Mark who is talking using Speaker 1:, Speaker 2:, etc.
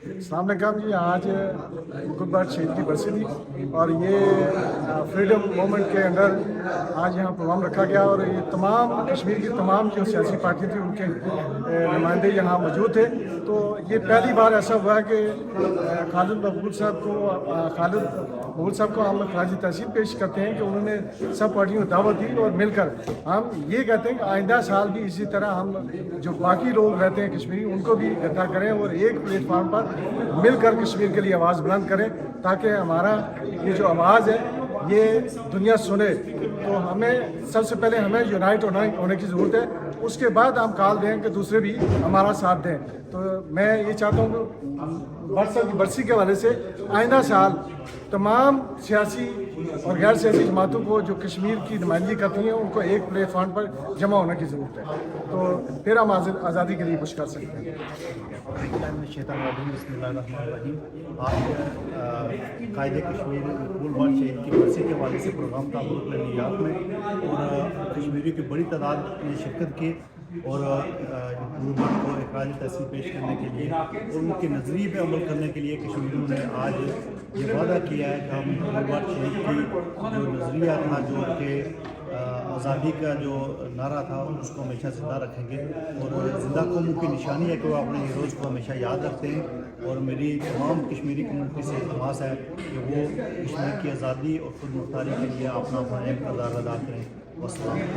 Speaker 1: السلام علیکم جی، آج گلبرگ شہید کی برسی تھی اور یہ فریڈم موومنٹ کے انڈر آج یہاں پروگرام رکھا گیا اور یہ تمام کشمیر کی تمام جو سیاسی پارٹی تھی ان کے نمائندے یہاں موجود تھے۔ تو یہ پہلی بار ایسا ہوا ہے کہ خالد مقبول صاحب کو ہم خراج تحسین پیش کرتے ہیں کہ انہوں نے سب پارٹیوں کو دعوت دی اور مل کر ہم یہ کہتے ہیں کہ آئندہ سال بھی اسی طرح ہم جو باقی لوگ رہتے ہیں کشمیری ان کو بھی اکٹھا کریں اور ایک پلیٹ فارم پر مل کر کشمیر کے لیے آواز بلند کریں تاکہ ہمارا یہ جو آواز ہے یہ دنیا سنے۔ تو ہمیں سب سے پہلے ہمیں یونائٹ ہونے کی ضرورت ہے، اس کے بعد ہم کال دیں کہ دوسرے بھی ہمارا ساتھ دیں۔ تو میں یہ چاہتا ہوں کہ برسی کے حوالے سے آئندہ سال تمام سیاسی اور غیر سیاسی جماعتوں کو جو کشمیر کی نمائندگی کرتی ہیں ان کو ایک پلیٹ فارم پر جمع ہونے کی ضرورت ہے، تو پھر ہم آزادی کے لیے کچھ کر سکتے ہیں۔
Speaker 2: بسم اللہ الرحمن الرحیم۔ آج قائد کشمیر گلبرگ شہید کی برسی کے حوالے سے پروگرام تھا نیو یارک میں، اور کشمیریوں کی بڑی تعداد نے شرکت کی اور گلبرگ کو اخراج تحسین پیش کرنے کے لیے اور ان کے نظریے پہ عمل کرنے کے لیے کشمیریوں نے آج یہ وعدہ کیا ہے کہ ہم گلبرگ شہید کی جو نظریہ تھا، جو کہ آزادی کا جو نعرہ تھا، اس کو ہمیشہ زندہ رکھیں گے اور زندہ قوموں کی نشانی ہے کہ وہ اپنے ہیروز کو ہمیشہ یاد رکھتے ہیں۔ اور میری تمام کشمیری کمیونٹی سے التماس ہے کہ وہ کشمیر کی آزادی اور خود مختاری کے لیے اپنا اہم کردار ادا کریں۔ والسلام علیکم۔